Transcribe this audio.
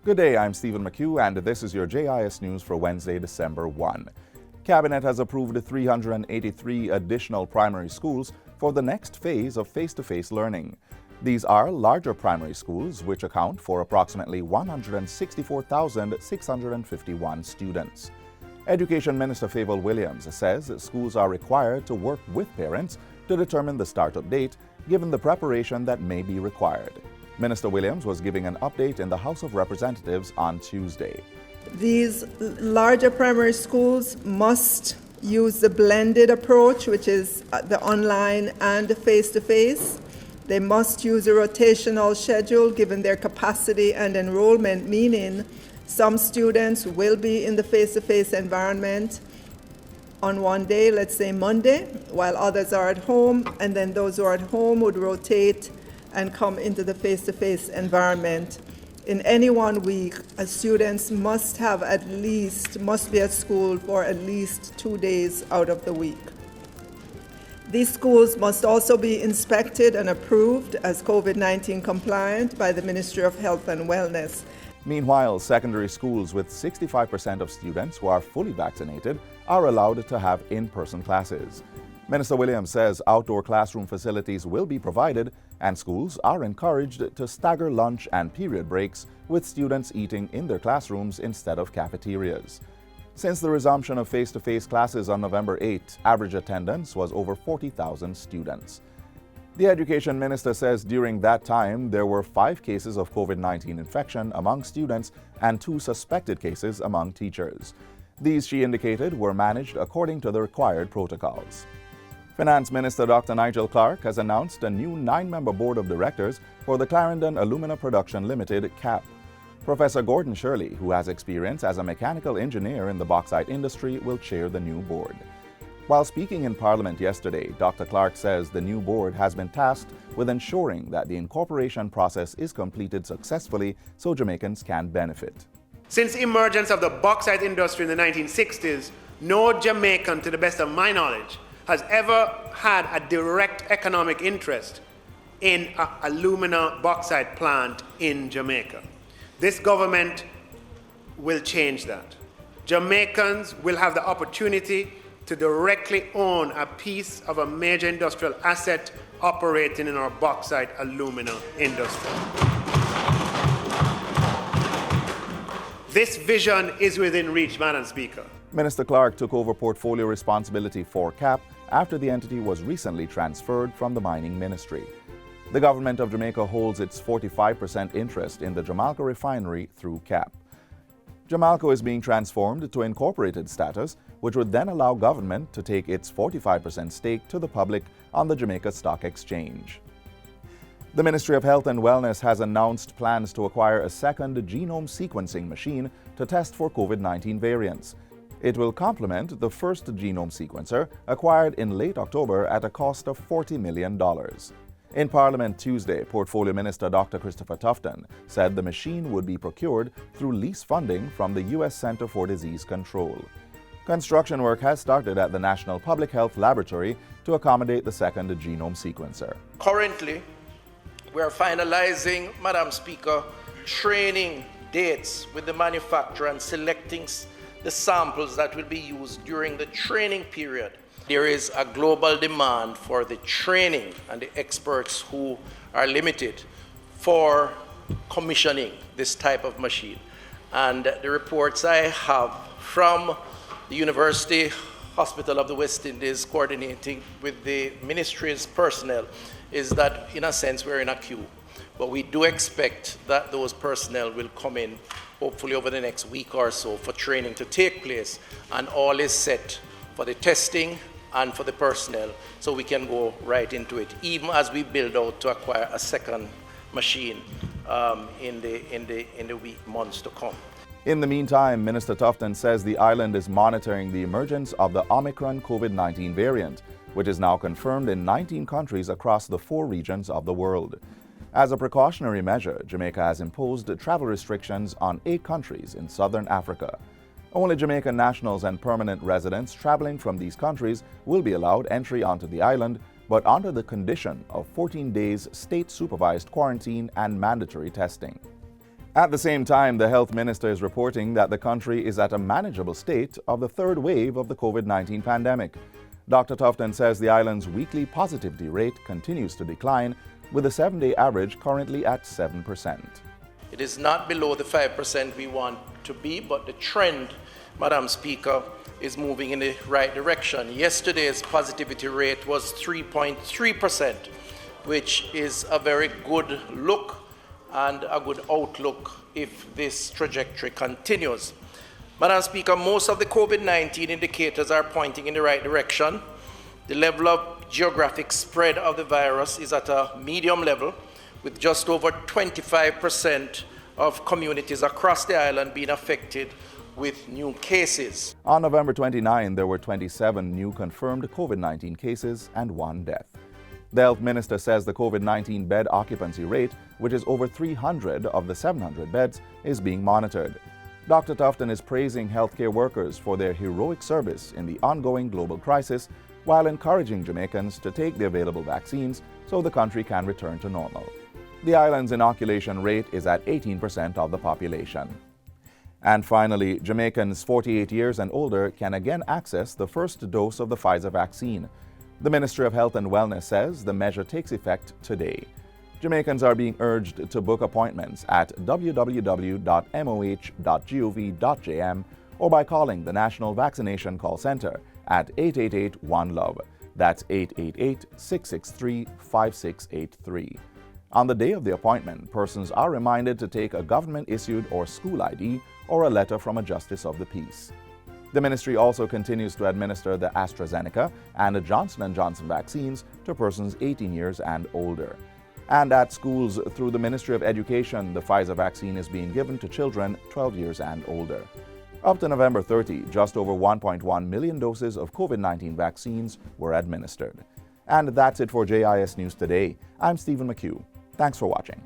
Good day, I'm Stephen McHugh, and this is your JIS News for Wednesday, December 1. Cabinet has approved 383 additional primary schools for the next phase of face-to-face learning. These are larger primary schools, which account for approximately 164,651 students. Education Minister Favour Williams says schools are required to work with parents to determine the startup date, given the preparation that may be required. Minister Williams was giving an update in the House of Representatives on Tuesday. These larger primary schools must use the blended approach, which is the online and the face-to-face. They must use a rotational schedule given their capacity and enrollment, meaning some students will be in the face-to-face environment on one day, let's say Monday, while others are at home, and then those who are at home would rotate and come into the face-to-face environment. In any 1 week, students must be at school for at least 2 days out of the week. These schools must also be inspected and approved as COVID-19 compliant by the Ministry of Health and Wellness. Meanwhile, secondary schools with 65% of students who are fully vaccinated are allowed to have in-person classes. Minister Williams says outdoor classroom facilities will be provided and schools are encouraged to stagger lunch and period breaks with students eating in their classrooms instead of cafeterias. Since the resumption of face-to-face classes on November 8, average attendance was over 40,000 students. The Education Minister says during that time there were 5 cases of COVID-19 infection among students and 2 suspected cases among teachers. These, she indicated, were managed according to the required protocols. Finance Minister Dr. Nigel Clark has announced a new 9-member board of directors for the Clarendon Alumina Production Limited, CAP. Professor Gordon Shirley, who has experience as a mechanical engineer in the bauxite industry, will chair the new board. While speaking in Parliament yesterday, Dr. Clark says the new board has been tasked with ensuring that the incorporation process is completed successfully so Jamaicans can benefit. Since the emergence of the bauxite industry in the 1960s, no Jamaican, to the best of my knowledge, has ever had a direct economic interest in an alumina bauxite plant in Jamaica. This government will change that. Jamaicans will have the opportunity to directly own a piece of a major industrial asset operating in our bauxite alumina industry. This vision is within reach, Madam Speaker. Minister Clark took over portfolio responsibility for CAP after the entity was recently transferred from the mining ministry. The government of Jamaica holds its 45% interest in the Jamalco refinery through CAP. Jamalco is being transformed to incorporated status, which would then allow government to take its 45% stake to the public on the Jamaica Stock Exchange. The Ministry of Health and Wellness has announced plans to acquire a second genome sequencing machine to test for COVID-19 variants. It will complement the first genome sequencer acquired in late October at a cost of $40 million. In Parliament Tuesday, Portfolio Minister Dr. Christopher Tufton said the machine would be procured through lease funding from the U.S. Center for Disease Control. Construction work has started at the National Public Health Laboratory to accommodate the second genome sequencer. Currently, we are finalizing, Madam Speaker, training dates with the manufacturer and selecting the samples that will be used during the training period. There is a global demand for the training and the experts who are limited for commissioning this type of machine. And the reports I have from the University Hospital of the West Indies coordinating with the ministry's personnel is that, in a sense, we're in a queue. But we do expect that those personnel will come in hopefully over the next week or so for training to take place, and all is set for the testing and for the personnel, so we can go right into it, even as we build out to acquire a second machine in the months to come. In the meantime, Minister Tufton says the island is monitoring the emergence of the Omicron COVID-19 variant, which is now confirmed in 19 countries across the 4 regions of the world. As a precautionary measure, Jamaica has imposed travel restrictions on 8 countries in southern Africa. Only Jamaican nationals and permanent residents traveling from these countries will be allowed entry onto the island, but under the condition of 14 days state-supervised quarantine and mandatory testing. At the same time, the health minister is reporting that the country is at a manageable state of the third wave of the COVID-19 pandemic. Dr. Tufton says the island's weekly positivity rate continues to decline, with the 7-day average currently at 7%. It is not below the 5% we want to be, but the trend, Madam Speaker, is moving in the right direction. Yesterday's positivity rate was 3.3%, which is a very good look and a good outlook if this trajectory continues. Madam Speaker, most of the COVID-19 indicators are pointing in the right direction. The level of geographic spread of the virus is at a medium level, with just over 25% of communities across the island being affected with new cases. On November 29, there were 27 new confirmed COVID-19 cases and 1 death. The health minister says the COVID-19 bed occupancy rate, which is over 300 of the 700 beds, is being monitored. Dr. Tufton is praising healthcare workers for their heroic service in the ongoing global crisis, while encouraging Jamaicans to take the available vaccines so the country can return to normal. The island's inoculation rate is at 18% of the population. And finally, Jamaicans 48 years and older can again access the first dose of the Fisa vaccine. The Ministry of Health and Wellness says the measure takes effect today. Jamaicans are being urged to book appointments at www.moh.gov.jm or by calling the National Vaccination Call Center at 888-1-LOVE. That's 888-663-5683. On the day of the appointment, persons are reminded to take a government-issued or school ID or a letter from a justice of the peace. The ministry also continues to administer the AstraZeneca and the Johnson & Johnson vaccines to persons 18 years and older. And at schools through the Ministry of Education, the Fisa vaccine is being given to children 12 years and older. Up to November 30, just over 1.1 million doses of COVID-19 vaccines were administered. And that's it for JIS News Today. I'm Stephen McHugh. Thanks for watching.